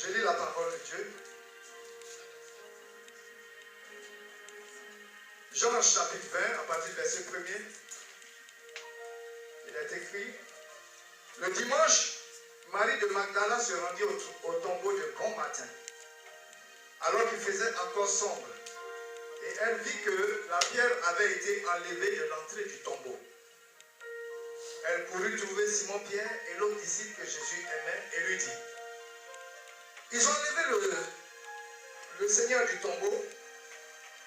Je lis la parole de Dieu. Jean chapitre 20, à partir du verset 1er, il est écrit: le dimanche, Marie de Magdala se rendit au tombeau de bon matin, alors qu'il faisait encore sombre, et elle vit que la pierre avait été enlevée de l'entrée du tombeau. Elle courut trouver Simon-Pierre et l'autre disciple que Jésus aimait et lui dit: ils ont enlevé le Seigneur du tombeau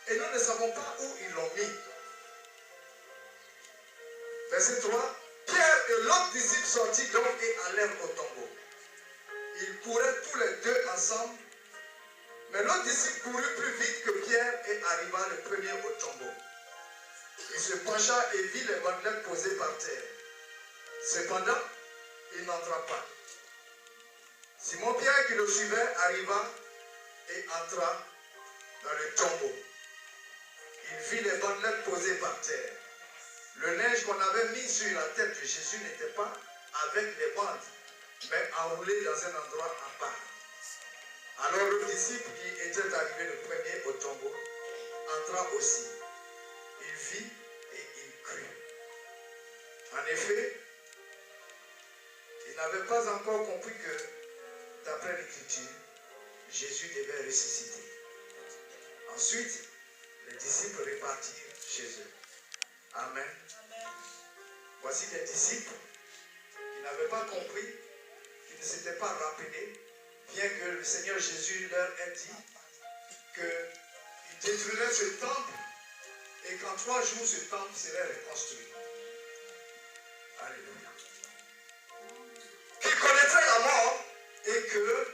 et nous ne savons pas où ils l'ont mis. Verset 3. Pierre et l'autre disciple sortirent donc et allèrent au tombeau. Ils couraient tous les deux ensemble, mais l'autre disciple courut plus vite que Pierre et arriva le premier au tombeau. Il se pencha et vit les bandelettes posées par terre. Cependant, il n'entra pas. Simon-Pierre qui le suivait arriva et entra dans le tombeau. Il vit les bandelettes posées par terre. Le linge qu'on avait mis sur la tête de Jésus n'était pas avec les bandes, mais enroulé dans un endroit à part. Alors le disciple qui était arrivé le premier au tombeau entra aussi. Il vit et il crut. En effet, il n'avait pas encore compris que, d'après l'Écriture, Jésus devait ressusciter. Ensuite, les disciples repartirent chez eux. Amen. Voici des disciples qui n'avaient pas compris, qui ne s'étaient pas rappelés, bien que le Seigneur Jésus leur ait dit qu'il détruirait ce temple et qu'en 3 jours, ce temple serait reconstruit. Alléluia. Qu'il connaîtrait la mort et que,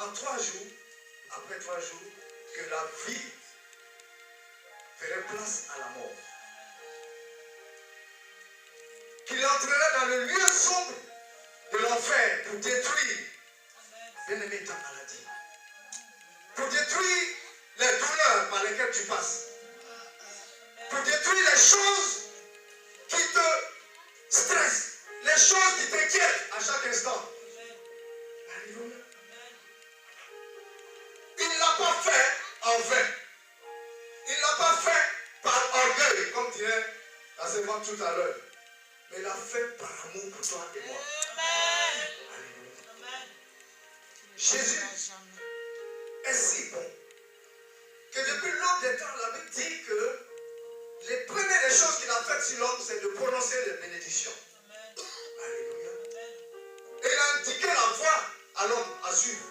en 3 jours, après 3 jours, que la vie ferait place à la mort. Qu'il entrerait dans le lieu sombre de l'enfer pour détruire, bien-aimé, ta maladie. Pour détruire les douleurs par lesquelles tu passes. Pour détruire les choses qui te stressent, les choses qui t'inquiètent à chaque instant. Alléluia. Il ne l'a pas fait en vain. Il ne l'a pas fait par orgueil, comme dirait la servante tout à l'heure. Mais il l'a fait par amour pour toi et moi. Amen. Alléluia. Jésus est si bon que depuis l'aube des temps, la Bible dit que les premières des choses qu'il a faites sur l'homme, c'est de prononcer les bénédictions. Alléluia. Et il a indiqué la voie à l'homme à suivre.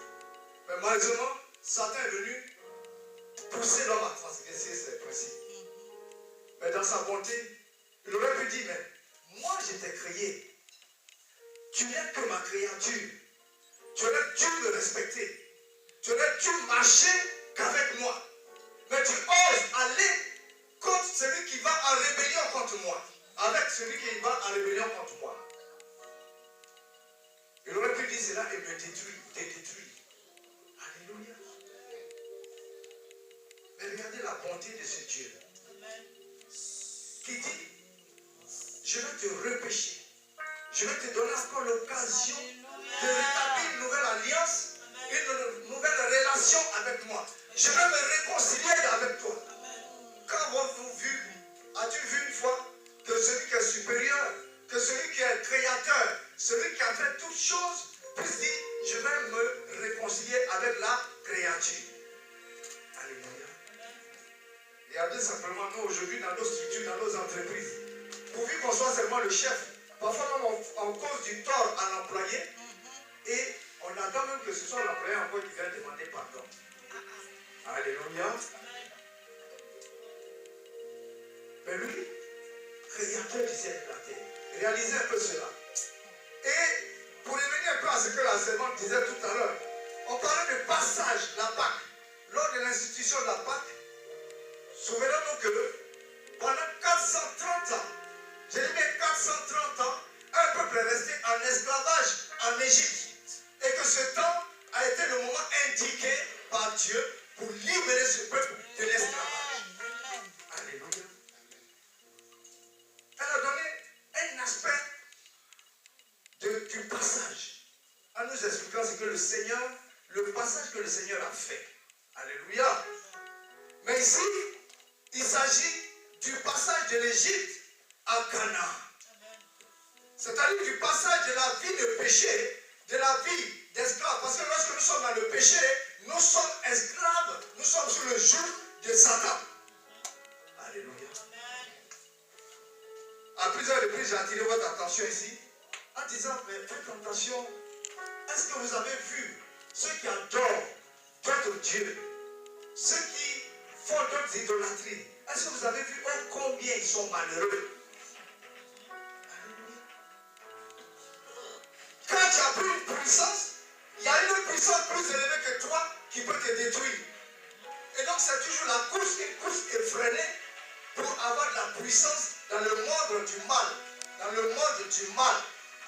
Mais malheureusement, Satan est venu pousser l'homme à transgresser ses principes. Mais dans sa bonté, il aurait pu dire, mais moi je t'ai créé. Tu n'es que ma créature. Tu aurais dû me respecter. Tu aurais dû marcher qu'avec moi. Mais tu oses aller contre celui qui va en rébellion contre moi. Avec celui qui va en rébellion contre moi. Il aurait pu dire cela et me détruire, te détruire. Alléluia. Mais regardez la bonté de ce Dieu. Qui dit, je vais te repêcher. Je vais te donner encore l'occasion de rétablir une nouvelle alliance, une nouvelle relation avec moi. Je vais me réconcilier avec toi. Quand as-tu vu une fois que celui qui est supérieur, que celui qui est créateur, celui qui a fait toutes choses, puisse dire, je vais me réconcilier avec la créature. Alléluia. Regardez simplement, nous aujourd'hui, dans nos structures, dans nos entreprises, pourvu qu'on soit seulement le chef, parfois même on cause du tort à l'employé et on attend même que ce soit l'employé encore qui vient demander pardon. Alléluia. Mais lui, créateur du ciel et de la terre, réalisez un peu cela. Et pour revenir un peu à ce que la servante disait tout à l'heure, on parlait de passage, la Pâque. Lors de l'institution de la Pâque, souvenons-nous que pendant 430 ans, j'ai dit mais 430 ans, un peuple est resté en esclavage en Égypte. Et que ce temps a été le moment indiqué par Dieu pour libérer ce peuple de l'esclavage. Alléluia. Elle a donné un aspect du passage en nous expliquant ce que le Seigneur le passage que le Seigneur a fait. Alléluia. Mais ici, il s'agit du passage de l'Égypte à Canaan. C'est-à-dire du passage de la vie de péché, de la vie d'esclave. Parce que lorsque nous sommes dans le péché, nous sommes esclaves, nous sommes sous le joug de Satan. Alléluia. À plusieurs reprises, j'ai attiré votre attention ici en disant, mais faites attention, est-ce que vous avez vu ceux qui adorent d'autres dieux, ceux qui font d'autres idolâtries, est-ce que vous avez vu combien ils sont malheureux? Quand tu as pris une puissance, il y a une puissance plus élevée que toi qui peut te détruire. Et donc c'est toujours la course, une course effrénée pour avoir de la puissance dans le monde du mal. Dans le monde du mal.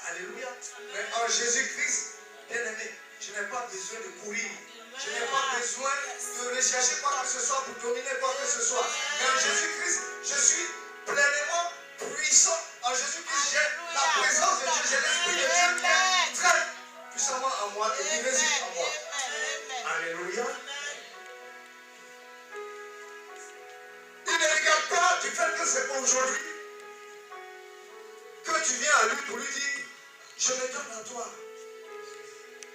Alléluia. Mais en Jésus-Christ, bien aimé, je n'ai pas besoin de courir. Je n'ai pas besoin de rechercher quoi que ce soit pour dominer quoi que ce soit. Mais en Jésus-Christ, je suis pleinement puissant. En Jésus-Christ, j'ai la présence de Dieu, j'ai l'Esprit de Dieu qui est très puissamment en moi et qui réside en moi. Alléluia. Il ne regarde pas du fait que c'est aujourd'hui que tu viens à lui pour lui dire, je me donne à toi.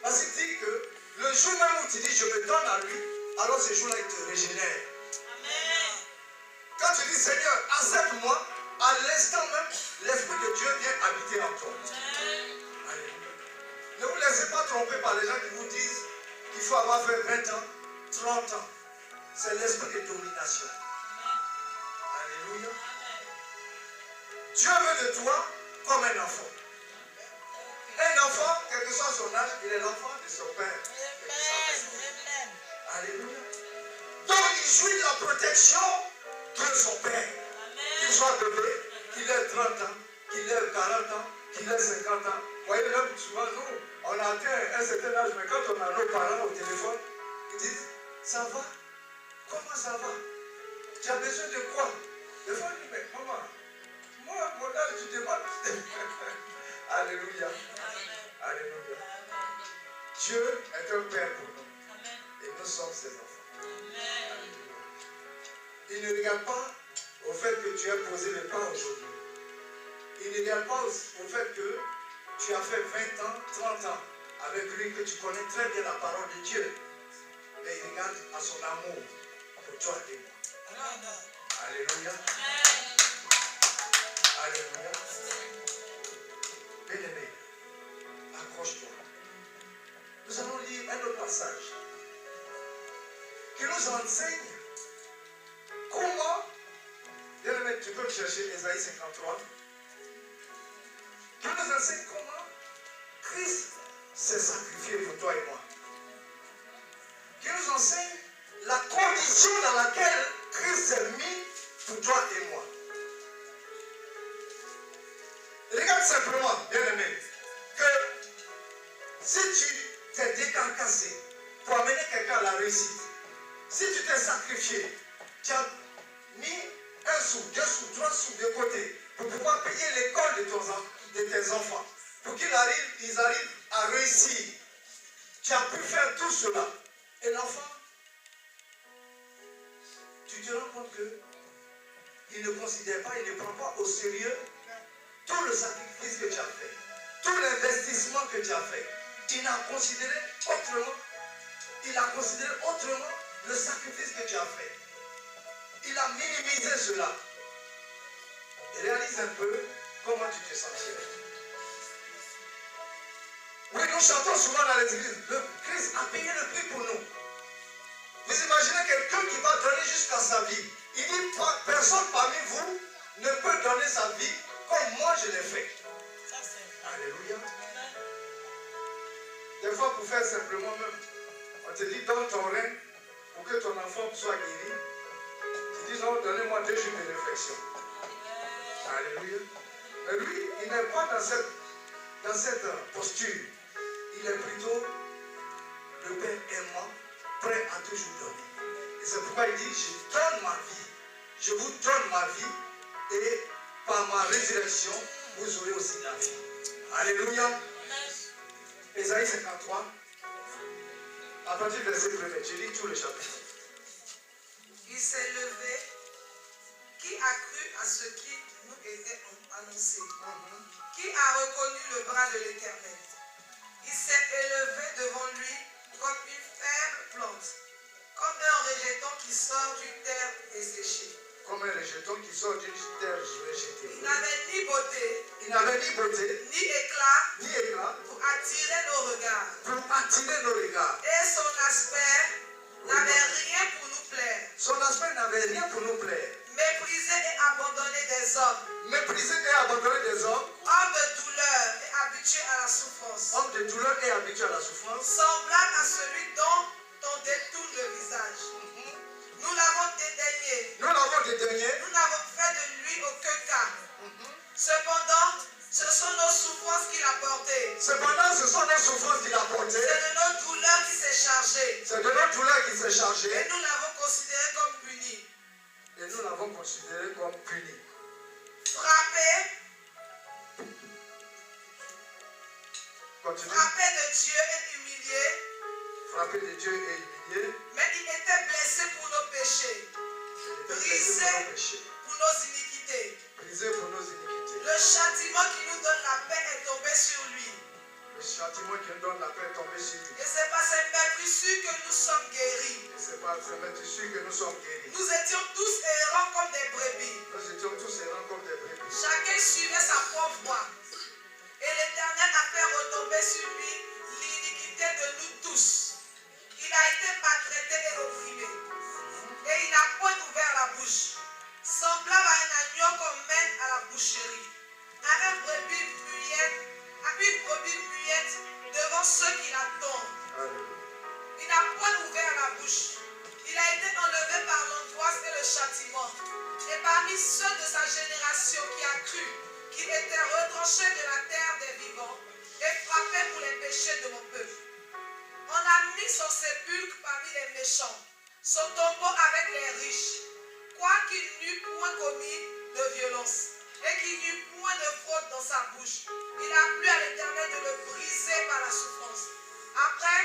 Parce qu'il dit que le jour même où tu dis, je me donne à lui, alors ce jour-là, il te régénère. Amen. Quand tu dis, Seigneur, accepte-moi, à l'instant même, l'Esprit de Dieu vient habiter en toi. Amen. Ne vous laissez pas tromper par les gens qui vous disent qu'il faut avoir fait 20 ans, 30 ans. C'est l'esprit de domination. Alléluia. Dieu veut de toi comme un enfant. Un enfant, quel que soit son âge, il est l'enfant de son père et de sa mère. Alléluia. Donc il jouit de la protection de son père. Qu'il soit bébé, qu'il ait 30 ans, qu'il ait 40 ans, qu'il ait 50 ans. Vous voyez, là, souvent, nous, on a atteint un certain âge, mais quand on a nos parents au téléphone, ils disent, ça va? Comment ça va? Tu as besoin de quoi? Des fois, on dit, mais maman, moi, mon âge, tu demandes. Alléluia. Alléluia. Dieu est un Père pour nous. Et nous sommes ses enfants. Alléluia. Il ne regarde pas au fait que tu as posé le pas aujourd'hui. Il ne regarde pas au fait que tu as fait 20 ans, 30 ans avec lui, que tu connais très bien la parole de Dieu. Mais il regarde à son amour pour toi et moi. Alléluia. Alléluia. Bien-aimé, accroche-toi. Nous allons lire un autre passage qui nous enseigne comment, bien-aimé, tu peux le chercher, Ésaïe 53, qui nous enseigne comment Christ s'est sacrifié pour toi et moi. Qui nous enseigne la condition dans laquelle Christ s'est mis pour toi et moi. Regarde simplement, bien-aimé, que si tu t'es décarcassé pour amener quelqu'un à la réussite, si tu t'es sacrifié, tu as mis 1 sou, 2 sous, 3 sous de côté pour pouvoir payer l'école de tes enfants, pour qu'ils arrivent à réussir. Tu as pu faire tout cela. Et l'enfant, tu te rends compte qu'il ne considère pas, il ne prend pas au sérieux tout le sacrifice que tu as fait, tout l'investissement que tu as fait. Il a considéré autrement le sacrifice que tu as fait. Il a minimisé cela. Et réalise un peu comment tu te sentirais. Oui, nous chantons souvent dans les églises, le Christ a payé le prix pour nous. Vous imaginez quelqu'un qui va donner jusqu'à sa vie. Il dit, personne parmi vous ne peut donner sa vie comme moi je l'ai fait. Alléluia. Des fois, pour faire simplement même, on te dit, donne ton rein pour que ton enfant soit guéri. Tu dis, non, donnez-moi 2 jours de réflexion. Alléluia. Mais lui, il n'est pas dans cette posture. Il est plutôt le Père aimant, prêt à toujours donner. Et c'est pourquoi il dit, je donne ma vie. Je vous donne ma vie et par ma résurrection, vous aurez aussi la vie. Alléluia. Ésaïe 53. À partir du verset 1er, tu lis tout le chapitre. Il s'est levé. Qui a cru à ce qui nous était annoncé? Qui a reconnu le bras de l'Éternel? Il s'est élevé devant lui comme une faible plante, comme un rejeton qui sort d'une terre desséchée. Comme un rejeton qui sort d'une terre rejetée. Il n'avait ni beauté, ni éclat pour attirer nos regards. Et son aspect n'avait rien pour nous plaire. Son aspect n'avait rien pour nous plaire. Méprisé et abandonné des hommes. Homme de douleur et habitué à la souffrance. Semblable à celui dont on détourne le visage. Nous l'avons dédaigné. Nous n'avons fait de lui aucun cas. Cependant, ce sont nos souffrances qu'il a portées. C'est de nos douleurs qu'il s'est chargé. Et nous l'avons considéré comme puni. Frappé de Dieu et humilié. Mais il était blessé pour nos péchés. Brisé pour nos iniquités. Le châtiment qui nous donne la paix est tombé sur lui. Et c'est par ses meurtrissures que nous sommes guéris. Nous étions tous errants comme des brebis. Chacun suivait sa propre voie. Et l'Éternel a fait retomber sur lui l'iniquité de nous tous. Il a été maltraité et opprimé. Et il n'a point ouvert la bouche. Semblable à un agneau qu'on mène à la boucherie. À une brebis muette devant ceux qui l'attendent. Il n'a point ouvert la bouche. Il a été enlevé par l'angoisse et le châtiment. Et parmi ceux de sa génération qui a cru qu'il était retranché de la terre des vivants et frappé pour les péchés de mon peuple. On a mis son sépulcre parmi les méchants, son tombeau avec les riches, quoiqu'il n'eût point commis de violence et qu'il n'eût point de fraude dans sa bouche. Il a plu à l'Éternel de le briser par la souffrance. Après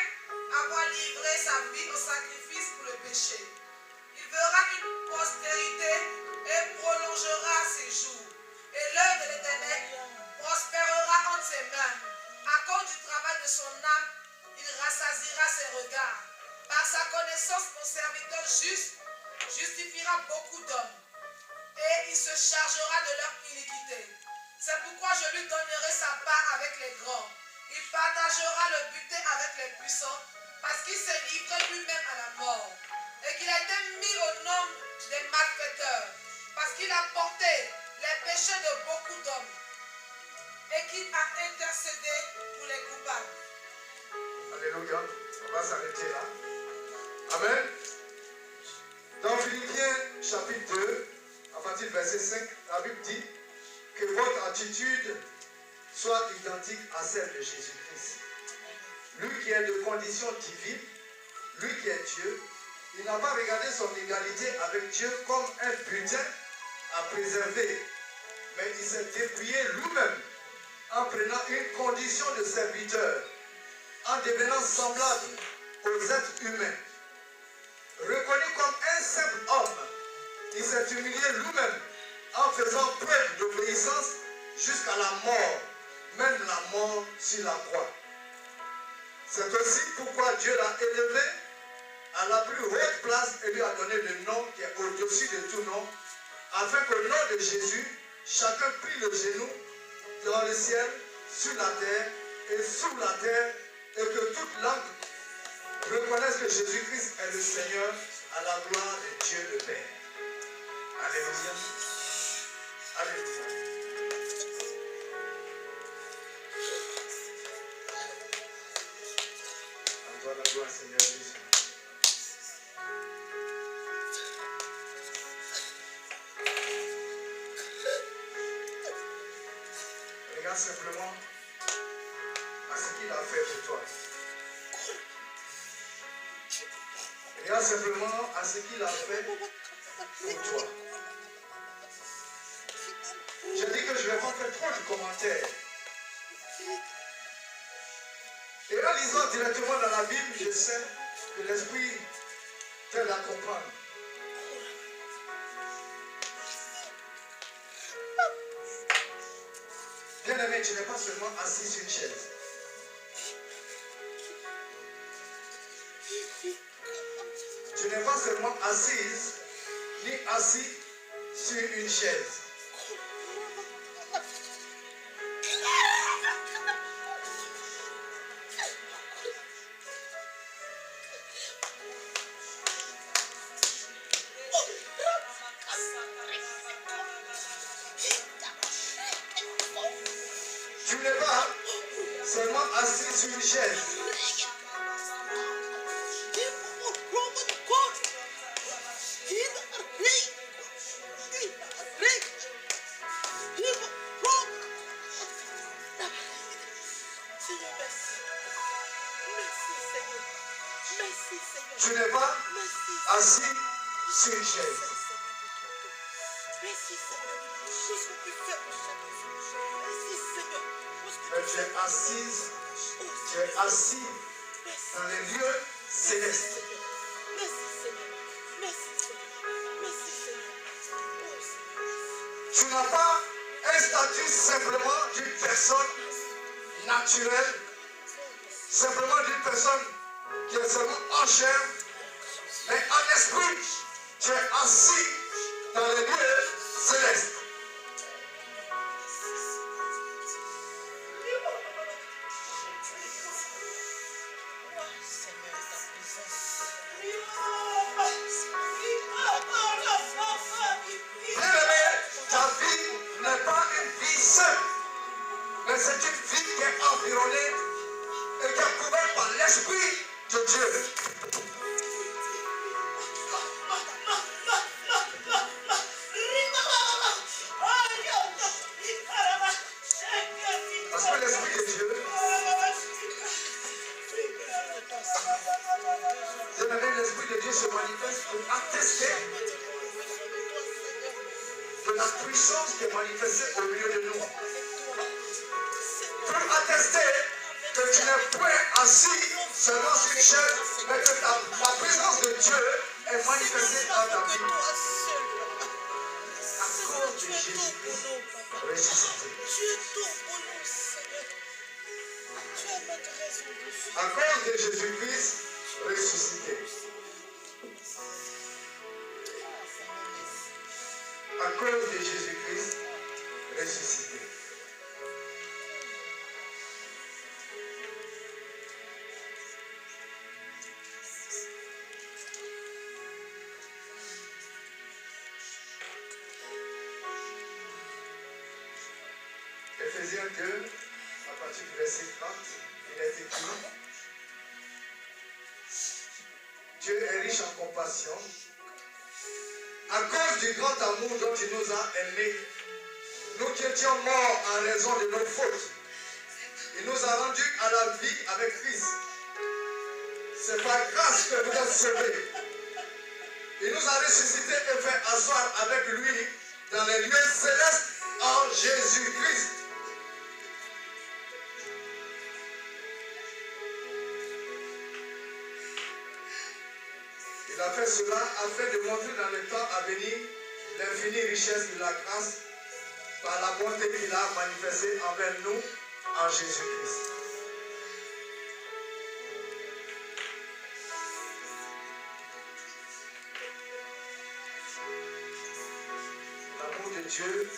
avoir livré sa vie au sacrifice pour le péché, il verra une postérité et prolongera ses jours. Et l'œuvre de l'Éternel prospérera entre ses mains. À cause du travail de son âme, il rassasiera ses regards. Par sa connaissance, mon serviteur juste justifiera beaucoup d'hommes. Et il se chargera de leur iniquité. C'est pourquoi je lui donnerai sa part avec les grands. Il partagera le butin avec les puissants, parce qu'il s'est livré lui-même à la mort. Et qu'il a été mis au nombre des malfaiteurs, parce qu'il a porté les péchés de beaucoup d'hommes et qu'il a intercédé pour les coupables. Alléluia. On va s'arrêter là. Amen. Dans Philippiens chapitre 2, à partir du verset 5, la Bible dit que votre attitude soit identique à celle de Jésus-Christ. Lui qui est de condition divine, lui qui est Dieu, il n'a pas regardé son égalité avec Dieu comme un butin à préserver, mais il s'est dépouillé lui-même en prenant une condition de serviteur, en devenant semblable aux êtres humains. Reconnu comme un simple homme, il s'est humilié lui-même en faisant preuve d'obéissance jusqu'à la mort, même la mort sur la croix. C'est aussi pourquoi Dieu l'a élevé à la plus haute place et lui a donné le nom qui est au-dessus de tout nom, afin qu'au nom de Jésus, chacun plie le genou dans le ciel, sur la terre et sous la terre, et que toute langue reconnaisse que Jésus-Christ est le Seigneur, à la gloire de Dieu le Père. Alléluia. Alléluia. Encore la gloire, Seigneur Jésus. Regarde simplement à ce qu'il a fait pour toi. Regarde simplement à ce qu'il a fait pour toi. J'ai dit que je ne vais pas faire trop de commentaires. Et en lisant directement dans la Bible, je sais Que l'Esprit t'aide à comprendre. Bien-aimé, tu n'es pas seulement assis sur une chaise. Tu n'es pas seulement assise ni assis sur une chaise. Tu n'es pas seulement assis sur une chaise. Tu n'es pas assis sur une chaise. Mais tu es assise, tu es assis dans les lieux célestes. Tu n'as pas un statut simplement d'une personne naturelle, simplement d'une personne qui est seulement en chair, mais en esprit, tu es assis dans les lieux célestes. Ta vie n'est pas une vie simple, mais c'est une vie qui est environnée et qui est couverte par l'Esprit de Dieu. Parce que l'Esprit de Dieu, l'Esprit de Dieu se manifeste pour attester de la puissance qui est manifestée au milieu de nous. Pour attester que tu n'es point assis seulement sur une chaise, mais que la présence de Dieu est manifestée dans ta vie. À cause de Jésus-Christ ressuscité. À cause de Jésus-Christ ressuscité. À cause de Jésus-Christ ressuscité. Éphésiens 2, à partir du verset 30, il est écrit: Dieu est riche en compassion. À cause du grand amour dont il nous a aimés, nous qui étions morts en raison de nos fautes, il nous a rendus à la vie avec Christ. C'est par grâce que vous êtes sauvés. Il nous a ressuscités et fait asseoir avec lui dans les lieux célestes en Jésus-Christ. Il a fait cela afin de montrer dans le temps à venir l'infinie richesse de la grâce par la bonté qu'il a manifestée envers nous en Jésus-Christ. L'amour de Dieu